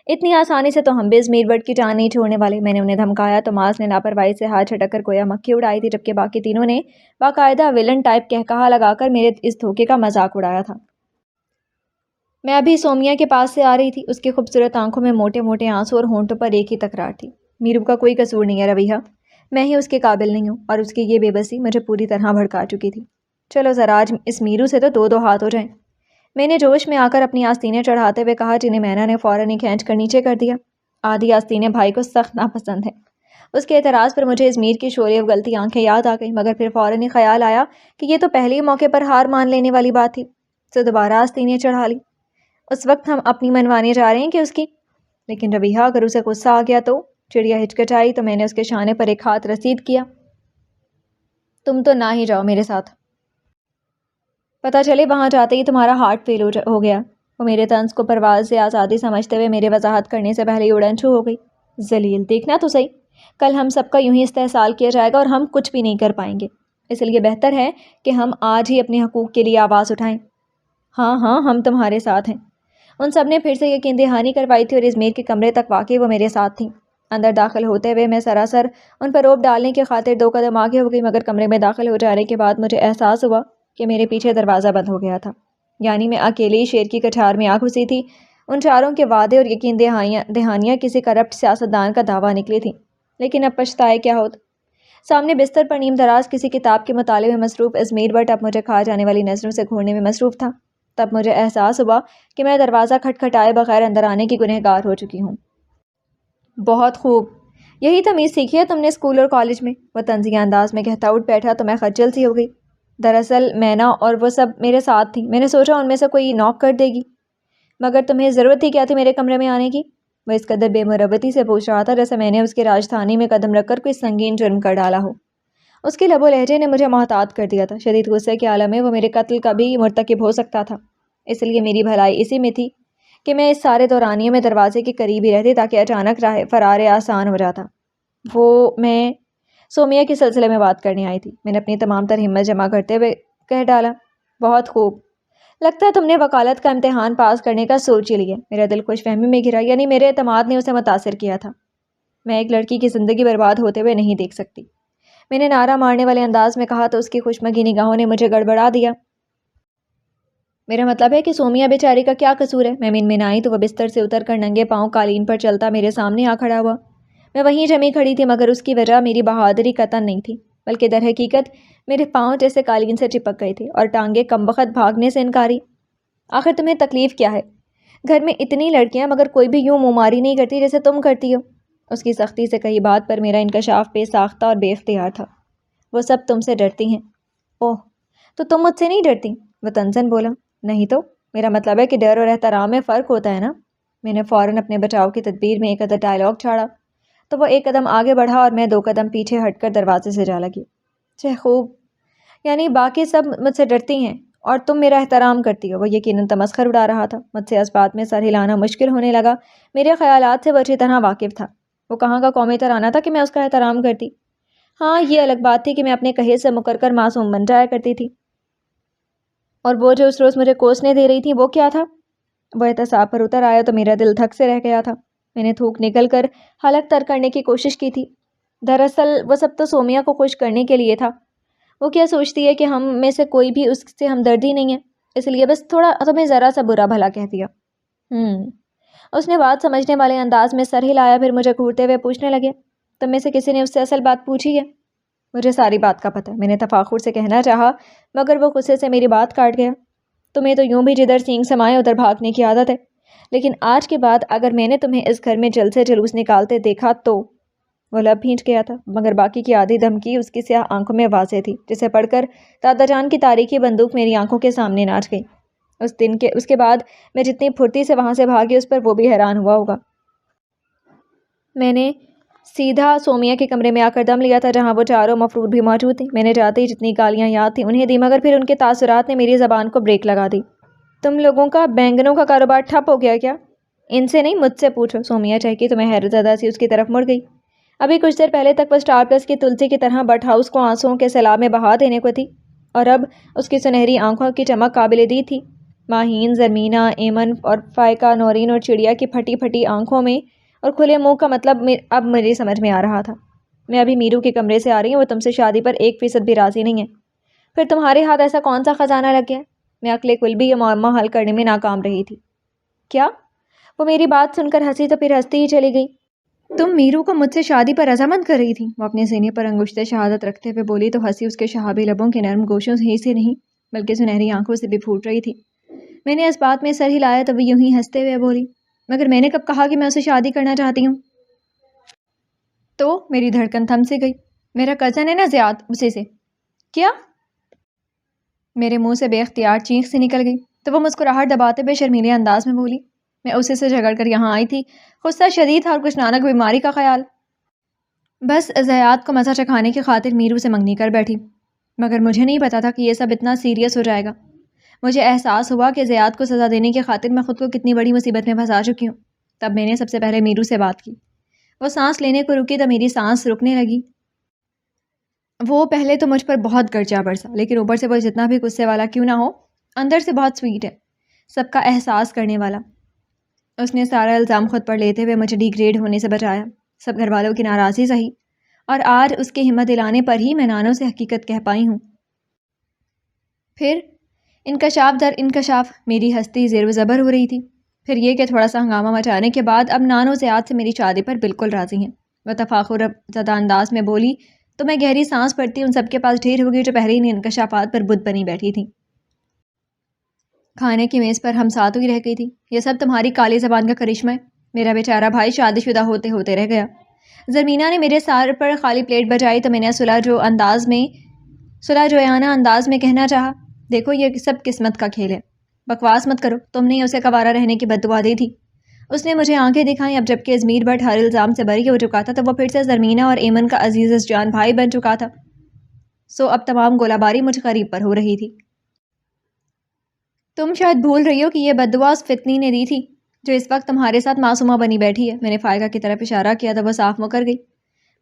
A: اتنی آسانی سے تو ہم بھی ازمیر بٹ کی جان نہیں چھوڑنے والے۔ میں نے انہیں دھمکایا تو ماس نے لاپرواہی سے ہاتھ جھٹک کر گویا مکھی اڑائی تھی، جبکہ باقی تینوں نے باقاعدہ ویلن ٹائپ قہقہا لگا کر میرے اس دھوکے کا مذاق اڑایا تھا۔ میں ابھی سومیا کے پاس سے آ رہی تھی، اس کی خوبصورت آنکھوں میں موٹے موٹے آنسو اور ہونٹوں پر ایک ہی تکرار تھی، میرو کا کوئی قصور نہیں ہے رویہ، میں ہی اس کے قابل نہیں ہوں، اور اس کی یہ بے بسی مجھے پوری طرح بھڑکا چکی تھی۔ چلو ذرا آج اس میرو سے تو دو ہاتھ ہو جائیں، میں نے جوش میں آ کر اپنی آستینیں چڑھاتے ہوئے کہا، جنہیں مینا نے فوراً ہی کھینچ کر نیچے کر دیا۔ آدھی آستینیں بھائی کو سخت ناپسند ہے۔ اس کے اعتراض پر مجھے ازمیر کی شوری اگلتی آنکھیں یاد آ گئی، مگر پھر فوراً ہی خیال آیا کہ یہ تو پہلے ہی موقع پر ہار مان لینے والی بات تھی، تو دوبارہ آستینیں چڑھا لی۔ اس وقت ہم اپنی منوانے جا رہے ہیں کہ اس کی؟ لیکن ربیہ اگر اسے غصہ آ گیا تو؟ چڑیا ہچکچائی تو میں نے اس کے شانے پر ایک ہاتھ رسید کیا۔ تم تو نہ ہی جاؤ میرے ساتھ، پتہ چلے وہاں جاتے ہی تمہارا ہارٹ فیل ہو گیا۔ وہ میرے طنز کو پرواز سے آزادی سمجھتے ہوئے میرے وضاحت کرنے سے پہلے ہی اڑن چھو ہو گئی۔ ذلیل، دیکھنا تو صحیح، کل ہم سب کا یوں ہی استحصال کیا جائے گا اور ہم کچھ بھی نہیں کر پائیں گے، اس لیے بہتر ہے کہ ہم آج ہی اپنے حقوق کے لیے آواز اٹھائیں۔ ہاں ہاں، ہم تمہارے ساتھ ہیں۔ ان سب نے پھر سے یقین دہانی کروائی تھی اور ازمیر کے کمرے تک واقعی وہ میرے ساتھ تھیں۔ اندر داخل ہوتے ہوئے میں سراسر ان پر روب ڈالنے کی خاطر 2 قدم آگے ہو گئی، مگر کمرے میں داخل ہو جانے کے بعد مجھے احساس ہوا کہ میرے پیچھے دروازہ بند ہو گیا تھا، یعنی میں اکیلی شیر کی کچھار میں آ گھسی تھی۔ ان چاروں کے وعدے اور یقین دہانیاں کسی کرپٹ سیاستدان کا دعویٰ نکلی تھیں، لیکن اب پچھتائے کیا ہوتا۔ سامنے بستر پر نیم دراز کسی کتاب کے مطالعے میں مصروف ازمیر بٹ اب مجھے کھا جانے والی نظروں سے گھورنے میں مصروف تھا۔ تب مجھے احساس ہوا کہ میں دروازہ کھٹکھٹائے بغیر اندر آنے کی گنہگار ہو چکی ہوں۔ بہت خوب، یہی تمیز سیکھی ہے تم نے اسکول اور کالج میں، وہ طنزیہ انداز میں کہتا اٹھ بیٹھا تو میں خجل سی ہو گئی۔ دراصل مینا اور وہ سب میرے ساتھ تھیں، میں نے سوچا ان میں سے کوئی نوک کر دے گی۔ مگر تمہیں ضرورت ہی کیا تھی میرے کمرے میں آنے کی؟ وہ اس قدر بے مروتی سے پوچھ رہا تھا جیسے میں نے اس کی راجدھانی میں قدم رکھ کر کوئی سنگین جرم کر ڈالا ہو۔ اس کے لب و لہجے نے مجھے محتاط کر دیا تھا۔ شدید غصے کے عالم میں وہ میرے قتل کا بھی مرتکب ہو سکتا تھا، اس لیے میری بھلائی اسی میں تھی کہ میں اس سارے دورانیے میں دروازے کے قریب ہی رہتی تاکہ اچانک فرار آسان ہو جاتا۔ میں سومیا کے سلسلے میں بات کرنے آئی تھی، میں نے اپنی تمام تر ہمت جمع کرتے ہوئے کہہ ڈالا۔ بہت خوب، لگتا ہے تم نے وکالت کا امتحان پاس کرنے کا سوچ ہی لیا۔ میرا دل خوش فہمی میں گھرا، یعنی میرے اعتماد نے اسے متاثر کیا تھا۔ میں ایک لڑکی کی زندگی برباد ہوتے ہوئے نہیں دیکھ سکتی، میں نے نعرہ مارنے والے انداز میں کہا تو اس کی خوشمگی نگاہوں نے مجھے گڑبڑا دیا۔ میرا مطلب ہے کہ سومیا بیچاری کا کیا قصور ہے؟ میں منمنائی تو وہ بستر سے اتر کر ننگے پاؤں قالین پر چلتا میرے سامنے آ کھڑا ہوا۔ میں وہیں جمی کھڑی تھی، مگر اس کی وجہ میری بہادری قطعاً نہیں تھی، بلکہ در حقیقت میرے پاؤں جیسے قالین سے چپک گئے تھے اور ٹانگیں کمبخت بھاگنے سے انکاری۔ آخر تمہیں تکلیف کیا ہے؟ گھر میں اتنی لڑکیاں مگر کوئی بھی یوں منماری نہیں کرتی جیسے تم کرتی ہو۔ اس کی سختی سے کہی بات پر میرا انکشاف بے ساختہ اور بے اختیار تھا۔ وہ سب تم سے ڈرتی ہیں۔ اوہ، تو تم مجھ سے نہیں ڈرتی؟ وہ طنزاً بولا۔ نہیں تو، میرا مطلب ہے کہ ڈر اور احترام میں فرق ہوتا ہے نا۔ میں نے فوراً اپنے بچاؤ کی تدبیر میں ایک عدد ڈائلاگ چھاڑا تو وہ 1 قدم آگے بڑھا اور میں 2 قدم پیچھے ہٹ کر دروازے سے جا لگی۔ خوب، یعنی باقی سب مجھ سے ڈرتی ہیں اور تم میرا احترام کرتی ہو۔ وہ یقیناً تمسخر اڑا رہا تھا۔ مجھ سے اس بات میں سر ہلانا مشکل ہونے لگا، میرے خیالات سے وہ اچھی طرح واقف تھا۔ وہ کہاں کا قومی ترانہ تھا کہ میں اس کا احترام کرتی؟ ہاں، یہ الگ بات تھی کہ میں اپنے کہے سے مکر کر معصوم بن جایا کرتی تھی۔ اور وہ جو اس روز مجھے کوسنے دے رہی تھی وہ کیا تھا؟ وہ احتساب پر اتر آیا تو میرا دل دھک سے رہ گیا تھا۔ میں نے تھوک نکل کر حلق تر کرنے کی کوشش کی تھی۔ دراصل وہ سب تو سومیا کو خوش کرنے کے لیے تھا۔ وہ کیا سوچتی ہے کہ ہم میں سے کوئی بھی اس سے ہمدردی نہیں ہے، اس لیے بس تھوڑا تمہیں ذرا سا برا بھلا کہہ دیا۔ اس نے بات سمجھنے والے انداز میں سر ہلایا، پھر مجھے گھورتے ہوئے پوچھنے لگے، تم میں سے کسی نے اس سے اصل بات پوچھی ہے؟ مجھے ساری بات کا پتہ ہے، میں نے تفاخر سے کہنا چاہا، مگر وہ غصے سے میری بات کاٹ گیا۔ تمہیں تو یوں بھی جدھر سینگ سمائے ادھر بھاگنے کی عادت ہے، لیکن آج کے بعد اگر میں نے تمہیں اس گھر میں جل سے جلوس نکالتے دیکھا تو… وہ لب بھینچ گیا تھا، مگر باقی کی آدھی دھمکی اس کی سیاہ آنکھوں میں واضح تھی، جسے پڑھ کر دادا جان کی تاریخی بندوق میری آنکھوں کے سامنے ناچ گئی۔ اس کے بعد میں جتنی پھرتی سے وہاں سے بھاگی اس پر وہ بھی حیران ہوا ہوگا۔ میں نے سیدھا سومیا کے کمرے میں آ کر دم لیا تھا، جہاں وہ چاروں مفرور بھی موجود تھیں۔ میں نے جاتے ہی جتنی گالیاں یاد تھیں انہیں دی، مگر پھر ان کے تاثرات نے میری زبان کو بریک لگا دی۔ تم لوگوں کا بینگنوں کا کاروبار ٹھپ ہو گیا کیا؟ ان سے نہیں، مجھ سے پوچھو، سومیا چہکی تو میں حیرت زدہ سی اس کی طرف مڑ گئی۔ ابھی کچھ دیر پہلے تک وہ اسٹار پلس کی تلسی کی طرح بٹ ہاؤس کو آنسوؤں کے سیلاب میں بہا دینے کو تھی، اور اب اس کی سنہری آنکھوں کی چمک قابل دید تھی۔ ماہین، زرمینہ، ایمن اور فائقہ، نورین اور چڑیا کی پھٹی پھٹی آنکھوں میں اور کھلے منہ کا مطلب اب مجھے سمجھ میں آ رہا تھا۔ میں ابھی میرو کے کمرے سے آ رہی ہوں، وہ تم سے شادی پر 1% بھی راضی نہیں ہے۔ پھر تمہارے ہاتھ ایسا کون سا خزانہ لگ گیا؟ میں عقل کل بھی یہ معمہ حل کرنے میں ناکام رہی تھی۔ کیا؟ وہ میری بات سن کر ہنسی تو پھر ہنستی ہی چلی گئی۔ تم میرو کو مجھ سے شادی پر رضامند کر رہی تھی؟ وہ اپنے سینے پر انگشت شہادت رکھتے ہوئے بولی تو ہنسی اس کے شہابی لبوں کے نرم گوشوں ہی سے نہیں بلکہ سنہری آنکھوں سے بھی پھوٹ رہی تھی۔ میں نے اس بات میں سر ہلایا تو وہ یوں ہی ہنستے ہوئے بولی، مگر میں نے کب کہا کہ میں اسے شادی کرنا چاہتی ہوں؟ تو میری دھڑکن تھم سے گئی۔ میرا کزن ہے نا زیاد، اسی سے۔ کیا؟ میرے منہ سے بے اختیار چینخ سے نکل گئی تو وہ مسکراہٹ دباتے ہوئے شرمیلے انداز میں بولی، میں اسی سے جھگڑ کر یہاں آئی تھی، غصہ شدید تھا اور کچھ نانک بیماری کا خیال۔ بس زیاد کو مزہ چکھانے کی خاطر میرو سے منگنی کر بیٹھی، مگر مجھے نہیں پتا تھا کہ یہ سب اتنا سیریس ہو جائے گا۔ مجھے احساس ہوا کہ زیاد کو سزا دینے کی خاطر میں خود کو کتنی بڑی مصیبت میں پھنسا چکی ہوں۔ تب میں نے سب سے پہلے میرو سے بات کی۔ وہ سانس لینے کو رکی تو میری سانس رکنے لگی۔ وہ پہلے تو مجھ پر بہت گرجا برسا، لیکن اوپر سے وہ جتنا بھی غصے والا کیوں نہ ہو، اندر سے بہت سویٹ ہے، سب کا احساس کرنے والا۔ اس نے سارا الزام خود پر لیتے ہوئے مجھے ڈی گریڈ ہونے سے بچایا، سب گھر والوں کی ناراضی سہی، اور آج اس کی ہمت دلانے پر ہی میں نانو سے حقیقت کہہ پائی ہوں۔ پھر انکشاف در انکشاف میری ہستی زیر و زبر ہو رہی تھی۔ پھر یہ کہ تھوڑا سا ہنگامہ مچانے کے بعد اب نانو زیاد سے میری شادی پر بالکل راضی ہیں۔ وہ تفاخر زدہ انداز میں بولی تو میں گہری سانس پڑتی ان سب کے پاس ڈھیر ہو گئی جو پہلے ہی انکشافات پر بت بنی بیٹھی تھیں۔ کھانے کی میز پر ہم ساتھ ہی رہ گئی تھی۔ یہ سب تمہاری کالی زبان کا کرشمہ ہے۔ میرا بیچارہ بھائی شادی شدہ ہوتے ہوتے رہ گیا۔ زرمینہ نے میرے سار پر خالی پلیٹ بجائی تو میں نے صلح جویانہ انداز میں کہنا چاہا، دیکھو یہ سب قسمت کا کھیل ہے، بکواس مت کرو، تم نے اسے کوارا رہنے کی بد دعا دی تھی۔ اس نے مجھے آنکھیں دکھائیں۔ اب جبکہ ازمیر بٹ ہر الزام سے بری ہو چکا تھا تو وہ پھر سے زرمینہ اور ایمن کا عزیز جان بھائی بن چکا تھا۔ سو اب تمام گولہ باری مجھ قریب پر ہو رہی تھی۔ تم شاید بھول رہی ہو کہ یہ بد دعا اس فتنی نے دی تھی جو اس وقت تمہارے ساتھ معصومہ بنی بیٹھی ہے۔ میں نے فائقہ کی طرف اشارہ کیا تو وہ صاف مکر گئی۔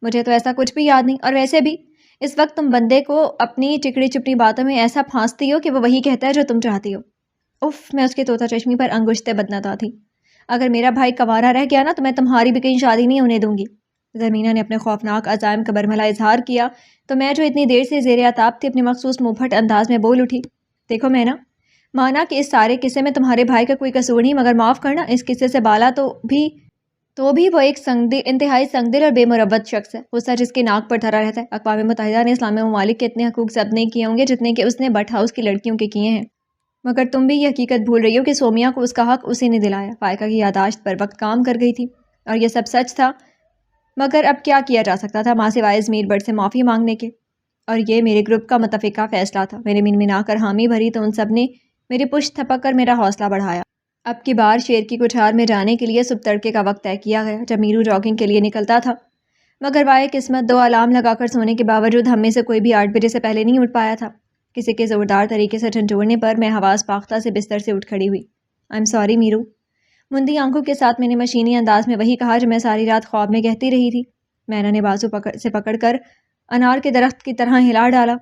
A: مجھے تو ایسا کچھ بھی یاد نہیں، اور ویسے بھی اس وقت تم بندے کو اپنی چکڑی چپڑی باتوں میں ایسا پھانستی ہو کہ وہ وہی کہتا ہے جو تم چاہتی ہو۔ اف، میں اس کی طوطا چشمی پر انگشتیں بدنتا تھی۔ اگر میرا بھائی کنوارا رہ گیا نا تو میں تمہاری بھی کہیں شادی نہیں ہونے دوں گی۔ زرمینہ نے اپنے خوفناک عزائم کا برملا اظہار کیا تو میں جو اتنی دیر سے زیر عتاب تھی اپنے مخصوص منہ پھٹ انداز میں بول اٹھی، دیکھو میں نا مانا کہ اس سارے قصے میں تمہارے بھائی کا کوئی قصور نہیں، مگر معاف کرنا اس قصے سے بالا تو بھی وہ ایک انتہائی سنگ دل اور بے مروت شخص ہے، غصہ جس کے ناک پر دھرا رہتا ہے۔ اقوام متحدہ نے اسلامی ممالک کے اتنے حقوق ضبط نہیں کیے ہوں گے جتنے کہ اس نے بٹ ہاؤس کی لڑکیوں کے کیے ہیں، مگر تم بھی یہ حقیقت بھول رہی ہو کہ سومیا کو اس کا حق اسی نے دلایا۔ فائقہ کی یادداشت پر وقت کام کر گئی تھی اور یہ سب سچ تھا، مگر اب کیا کیا جا سکتا تھا ماں سوائے ازمیر بٹ سے معافی مانگنے کے، اور یہ میرے گروپ کا متفقہ فیصلہ تھا۔ میں نے منمنا کر حامی بھری تو ان سب نے میری پشت تھپک کر میرا حوصلہ بڑھایا۔ اب کی بار شیر کی کچھار میں جانے کے لیے صبح تڑکے کا وقت طے کیا گیا جب میرو جاگنگ کے لیے نکلتا تھا، مگر وائے قسمت 2 الارم لگا کر سونے کے باوجود ہم میں سے کوئی بھی 8 بجے سے پہلے نہیں اٹھ پایا تھا۔ کسی کے زوردار طریقے سے جھنجھوڑنے پر میں حواس باختہ سے بستر سے اٹھ کھڑی ہوئی۔ آئی ایم سوری میرو، مندی آنکھوں کے ساتھ میں نے مشینی انداز میں وہی کہا جو میں ساری رات خواب میں کہتی رہی تھی۔ مینا نے بازو سے پکڑ کر انار کے درخت کی طرح ہلا ڈالا۔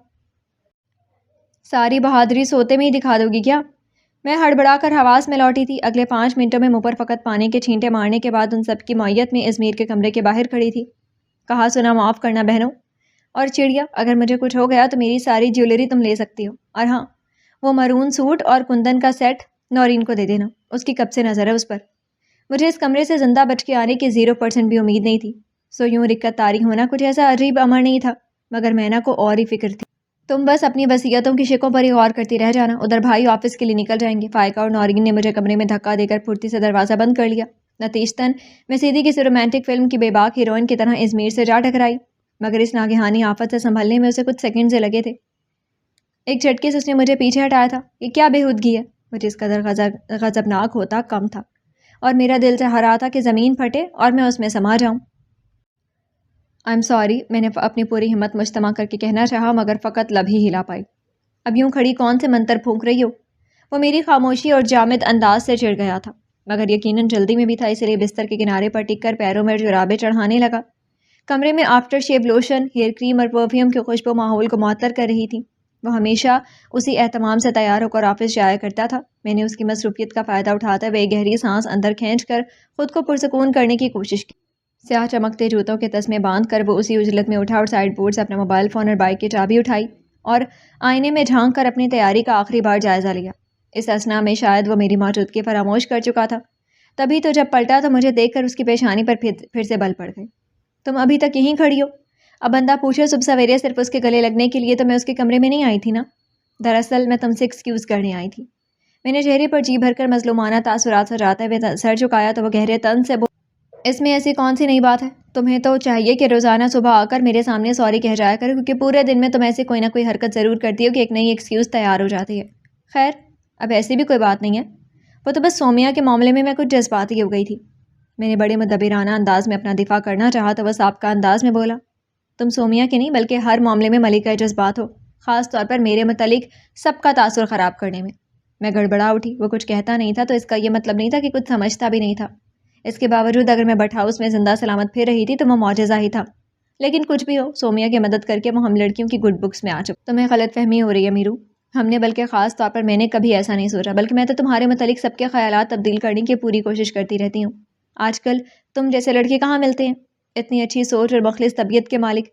A: ساری بہادری سوتے میں ہی دکھا دو گی کیا؟ میں ہڑبڑا کر حواس میں لوٹی تھی۔ اگلے 5 منٹوں میں منہ پر فقط پانی کے چھینٹے مارنے کے بعد ان سب کی معیت میں ازمیر کے کمرے کے باہر کھڑی تھی۔ کہا سنا معاف کرنا بہنوں، اور چڑیا اگر مجھے کچھ ہو گیا تو میری ساری جیولری تم لے سکتی ہو، اور ہاں وہ مرون سوٹ اور کندن کا سیٹ نورین کو دے دینا، اس کی کب سے نظر ہے اس پر۔ مجھے اس کمرے سے زندہ بچ کے آنے کی 0% بھی امید نہیں تھی، سو یوں رکت طاری ہونا کچھ ایسا عجیب امر نہیں تھا، مگر مینا کو اور ہی فکر تھی۔ تم بس اپنی وصیتوں کی شکوں پر ہی غور کرتی رہ جانا، ادھر بھائی آفس کے لیے نکل جائیں گے۔ فائقہ اور نورین نے مجھے کمرے میں دھکا دے کر پھرتی سے دروازہ بند کر لیا۔ نتیجتاً میں سیدھی کسی رومانٹک فلم کی بے باک ہیروئن کی طرح ازمیر سے جا ٹکرائی، مگر اس ناگہانی آفت سے سنبھلنے میں اسے کچھ سیکنڈ سے لگے تھے۔ ایک جھٹکے سے اس نے مجھے پیچھے ہٹایا تھا۔ یہ کیا بےہودگی ہے؟ مجھے اس قدر غضبناک ہوتا کم تھا، اور میرا دل چاہ رہا تھا کہ زمین پھٹے اور میں اس میں سما جاؤں۔ آئی ایم سوری، میں نے اپنی پوری ہمت مجتمع کر کے کہنا چاہا، مگر فقط لب ہی ہلا پائی۔ اب یوں کھڑی کون سے منتر پھونک رہی ہو؟ وہ میری خاموشی اور جامد انداز سے چڑ گیا تھا، مگر یقیناً جلدی میں بھی تھا، اسی لیے بستر کے کنارے پر ٹک کر پیروں میں جرابیں چڑھانے لگا۔ کمرے میں after Shiv lotion, hair cream اور پرفیوم کی خوشبو ماحول کو معطر کر رہی تھی۔ وہ ہمیشہ اسی اہتمام سے تیار ہو کر آفس جایا کرتا تھا۔ میں نے اس کی مصروفیت کا فائدہ اٹھاتے ہوئے گہری سانس اندر کھینچ کر خود کو پرسکون کرنے کی کوشش کی۔ سیاہ چمکتے جوتوں کے تسمے باندھ کر وہ اسی عجلت میں اٹھا اور سائڈ بورڈ سے اپنا موبائل فون اور بائک کی چابی اٹھائی اور آئینے میں جھانک کر اپنی تیاری کا آخری بار جائزہ لیا۔ اس اثنا میں شاید وہ میری موجودگی فراموش کر چکا تھا، تبھی تو جب پلٹا تو مجھے دیکھ کر اس کی پیشانی پر پھر سے بل پڑ گئے۔ تم ابھی تک یہیں کھڑی ہو؟ اب بندہ پوچھے صبح سویرے صرف اس کے گلے لگنے کے لیے تو میں اس کے کمرے میں نہیں آئی تھی نا، دراصل میں تم سے ایکسکیوز کرنے آئی تھی۔ میں نے چہرے پر جی بھر کر مظلومانہ تاثرات سجاتے ہوئے سر جھکایا تو وہ گہرے طنز سے اس میں ایسی کون سی نئی بات ہے؟ تمہیں تو چاہیے کہ روزانہ صبح آ کر میرے سامنے سوری کہہ جایا کرو، کیونکہ پورے دن میں تم ایسی کوئی نہ کوئی حرکت ضرور کرتی ہو کہ ایک نئی ایکسکیوز تیار ہو جاتی ہے۔ خیر، اب ایسی بھی کوئی بات نہیں ہے، وہ تو بس سومیا کے معاملے میں کچھ جذباتی ہو گئی تھی۔ میں نے بڑے مدبرانہ انداز میں اپنا دفاع کرنا چاہا تو وہ سابقہ انداز میں بولا، تم سومیا کے نہیں بلکہ ہر معاملے میں ملکہ جذبات ہو، خاص طور پر میرے متعلق سب کا تاثر خراب کرنے میں۔ میں گڑبڑا اٹھی۔ وہ کچھ کہتا نہیں تھا تو اس کا یہ مطلب نہیں تھا کہ کچھ سمجھتا بھی نہیں تھا۔ اس کے باوجود اگر میں بٹ ہاؤس میں زندہ سلامت پھر رہی تھی تو وہ معجزہ ہی تھا۔ لیکن کچھ بھی ہو، سومیا کی مدد کر کے وہ ہم لڑکیوں کی گڈ بکس میں آ چکے۔ تمہیں غلط فہمی ہو رہی ہے میرو، ہم نے بلکہ خاص طور پر میں نے کبھی ایسا نہیں سوچا، بلکہ میں تو تمہارے متعلق سب کے خیالات تبدیل کرنے کی پوری کوشش کرتی رہتی ہوں۔ آج کل تم جیسے لڑکے کہاں ملتے ہیں، اتنی اچھی سوچ اور مخلص طبیعت کے مالک۔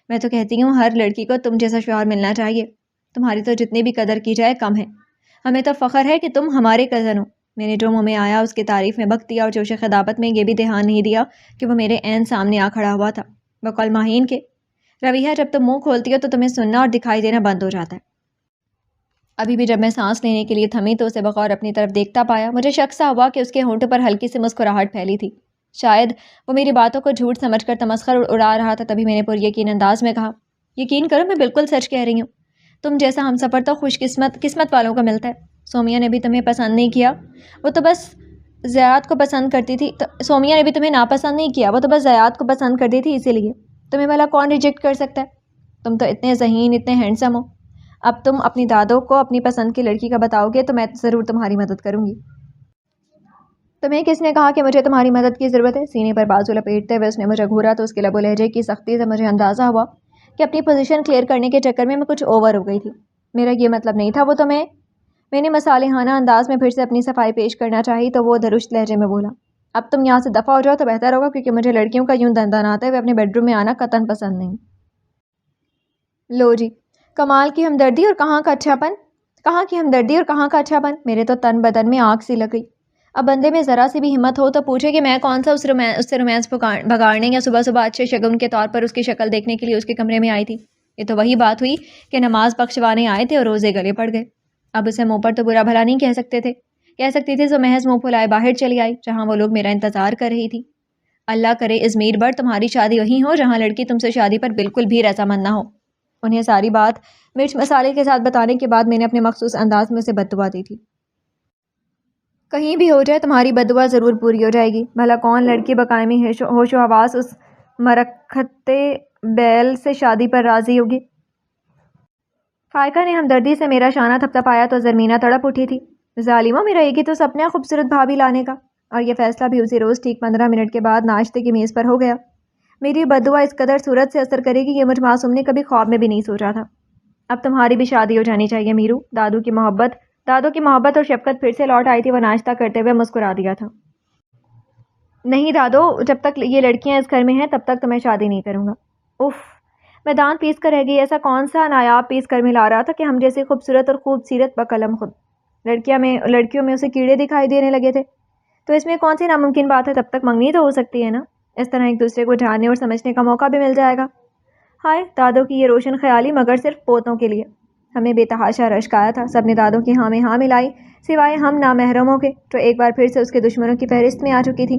A: میں تو کہتی ہوں ہر لڑکی کو تم جیسا شوہر ملنا چاہیے۔ تمہاری تو جتنی بھی قدر کی جائے کم ہے۔ ہمیں تو فخر ہے کہ تم ہمارے کزن ہو۔ میں نے جو منہ میں آیا اس کی تعریف میں بک دیا اور جوش خدابت میں یہ بھی دھیان نہیں دیا کہ وہ میرے عین سامنے آ کھڑا ہوا تھا۔ بقول ماہین کے رویہ، جب تم منہ کھولتی ہو تو تمہیں سننا اور دکھائی دینا بند ہو جاتا ہے۔ ابھی بھی جب میں سانس لینے کے لیے تھمی تو اسے بغور اپنی طرف دیکھتا پایا۔ مجھے شک سا ہوا کہ اس کے ہونٹوں پر ہلکی سی مسکراہٹ پھیلی تھی۔ شاید وہ میری باتوں کو جھوٹ سمجھ کر تمسخر اڑا رہا تھا۔ تبھی میں نے پر یقین انداز میں کہا، یقین کرو میں بالکل سچ کہہ رہی ہوں۔ تم جیسا ہم سفر تو قسمت والوں کو ملتا ہے۔ سومیا نے بھی تمہیں پسند نہیں کیا، وہ تو بس زیاد کو پسند کرتی تھی۔ سومیا نے بھی تمہیں ناپسند نہیں کیا، وہ تو بس زیاد کو پسند کرتی تھی، اسی لیے تمہیں بھلا کون ریجیکٹ کر سکتا ہے؟ تم تو اتنے ذہین، اتنے ہینڈسم ہو۔ اب تم اپنی دادوں کو اپنی پسند کی لڑکی کا بتاؤ گے تو میں ضرور تمہاری مدد کروں گی۔ تمہیں کس نے کہا کہ مجھے تمہاری مدد کی ضرورت ہے؟ سینے پر بازو لپیٹتے ہوئے اس نے مجھے گھورا تو اس کے لب و لہجے کی سختی سے مجھے اندازہ ہوا کہ اپنی پوزیشن کلیئر کرنے کے چکر میں کچھ اوور ہو گئی تھی۔ میرا یہ مطلب نہیں تھا، وہ تو میں نے مصالحانہ انداز میں پھر سے اپنی صفائی پیش کرنا چاہی تو وہ درشت لہجے میں بولا، اب تم یہاں سے دفع ہو جاؤ تو بہتر ہوگا، کیونکہ مجھے لڑکیوں کا یوں دندناتے ہوئے اپنے بیڈ روم میں آنا قطعاً پسند نہیں۔ لو جی، کمال کی ہمدردی اور کہاں کا اچھا پن، میرے تو تن بدن میں آگ سی لگ گئی۔ اب بندے میں ذرا سی بھی ہمت ہو تو پوچھے کہ میں کون سا اس سے رومانس بگاڑنے یا صبح صبح اچھے شگن کے طور پر اس کی شکل دیکھنے کے لیے اس کے کمرے میں آئی تھی۔ یہ تو وہی بات ہوئی کہ نماز بخشوانے آئے تھے اور روزے گلے پڑ گئے۔ اب اسے منہ پر تو برا بھلا نہیں کہہ سکتی تھی تو محض منہ پھلائے باہر چلی آئی جہاں وہ لوگ میرا انتظار کر رہی تھی۔ اللہ کرے ازمیر بٹ تمہاری شادی وہیں ہو جہاں لڑکی تم سے شادی پر بالکل بھی رضامند نہ ہو۔ انہیں ساری بات مرچ مسالے کے ساتھ بتانے کے بعد میں نے اپنے مخصوص انداز میں اسے بددعا دی تھی، کہیں بھی ہو جائے تمہاری بددعا ضرور پوری ہو جائے گی۔ بھلا کون لڑکی بقائمی ہوش و حواس اس مرکھتے بیل سے شادی پر راضی ہوگی؟ فائقہ نے ہمدردی سے میرا شانہ تھپتھپایا تو زرمینہ تڑپ اٹھی تھی۔ ظالمہ، میرا ایک ہی تو سپنا خوبصورت بھابھی لانے کا، اور یہ فیصلہ بھی اسی روز ٹھیک 15 منٹ کے بعد ناشتے کی میز پر ہو گیا۔ میری بددعا اس قدر صورت سے اثر کرے گی یہ مجھ معصوم نے کبھی خواب میں بھی نہیں سوچا تھا۔ اب تمہاری بھی شادی ہو جانی چاہیے میرو۔ دادو کی محبت اور شفقت پھر سے لوٹ آئی تھی۔ وہ ناشتہ کرتے ہوئے مسکرا دیا تھا۔ نہیں دادو، جب تک یہ لڑکیاں اس گھر میں ہیں تب تک تو میں شادی نہیں کروں گا۔ اف، میں دانت پیس کر رہ گئی۔ ایسا کون سا نایاب پیس کر ملا رہا تھا کہ ہم جیسے خوبصورت اور خوب سیرت بقلم خود لڑکیوں میں اسے کیڑے دکھائی دینے لگے تھے؟ تو اس میں کون سی ناممکن بات ہے؟ تب تک منگنی تو ہو سکتی ہے نا؟ اس طرح ایک دوسرے کو جاننے اور سمجھنے کا موقع بھی مل جائے گا۔ ہائے، دادوں کی یہ روشن خیالی، مگر صرف پوتوں کے لیے۔ ہمیں بے تحاشا رشک آیا تھا۔ سب نے دادوں کی ہاں میں ہاں ملائی سوائے ہم نامحرموں کے، جو ایک بار پھر سے اس کے دشمنوں کی فہرست میں آ چکی تھی۔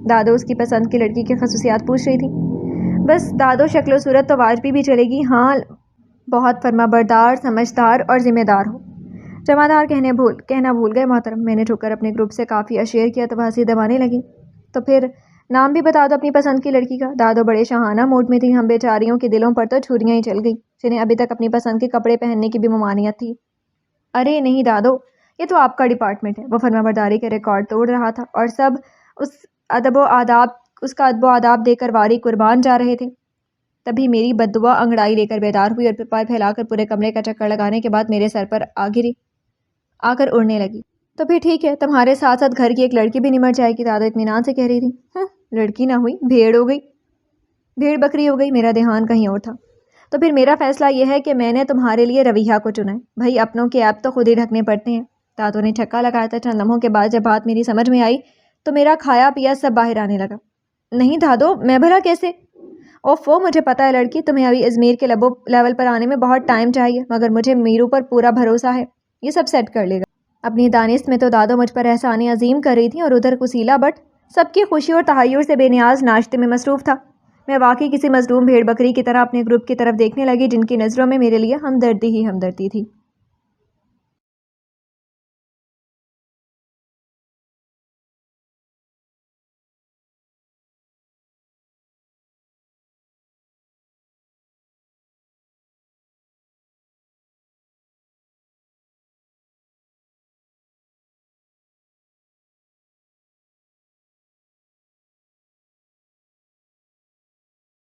A: دادو اس کی پسند کی لڑکی کی خصوصیات پوچھ رہی تھی۔ بس دادو، شکل و صورت تو واجبی بھی چلے گی، ہاں بہت فرما بردار، سمجھدار اور ذمہ دار ہو۔ جمع دار کہنا بھول گئے محترم۔ میں نے جھک کر اپنے گروپ سے کافی اشیئر کیا تو وہ ہنسی دبانے لگی۔ تو پھر نام بھی بتا دو اپنی پسند کی لڑکی کا۔ دادو بڑے شاہانہ موڈ میں تھی۔ ہم بیچاریوں کے دلوں پر تو چھریاں ہی چل گئی، جنہیں ابھی تک اپنی پسند کے کپڑے پہننے کی بھی ممانعت تھی۔ ارے نہیں دادو، یہ تو آپ کا ڈپارٹمنٹ ہے۔ وہ فرما برداری کے ریکارڈ توڑ رہا تھا اور سب اس کا ادب و آداب دے کر واری قربان جا رہے تھے۔ تبھی میری بددعا انگڑائی لے کر بیدار ہوئی اور پیر پھیلا کر پورے کمرے کا چکر لگانے کے بعد میرے سر پر آ کر اڑنے لگی۔ تو پھر ٹھیک ہے، تمہارے ساتھ ساتھ گھر کی ایک لڑکی بھی نمٹ جائے گی، دادا اطمینان سے کہہ رہی تھی۔ لڑکی نہ ہوئی، بھیڑ ہو گئی، بھیڑ بکری ہو گئی۔ میرا دھیان کہیں اور تھا۔ تو پھر میرا فیصلہ یہ ہے کہ میں نے تمہارے لیے رویہ کو چنا ہے۔ بھائی، اپنوں کے ایپ تو خود ہی ڈھکنے پڑتے ہیں۔ دادوں نے چھکا لگایا تھا۔ چند لمحوں کے بعد جب بات میری سمجھ میں آئی تو میرا کھایا پیا سب باہر آنے لگا۔ نہیں دادو، میں بھلا کیسے؟ اوفو، مجھے پتا ہے لڑکی، تمہیں ابھی ازمیر کے لیول پر آنے میں بہت ٹائم چاہیے، مگر مجھے میرو پر پورا بھروسہ ہے، یہ سب سیٹ کر لے گا۔ اپنی دانست میں تو دادو مجھ پر احسان عظیم کر رہی تھیں اور ادھر وسیلہ بٹ سب کی خوشی اور تحیر سے بے نیاز ناشتے میں مصروف تھا۔ میں واقعی کسی مظلوم بھیڑ بکری کی طرح اپنے گروپ کی طرف دیکھنے لگی جن کی نظروں میں میرے لیے ہمدردی ہی ہمدردی تھی۔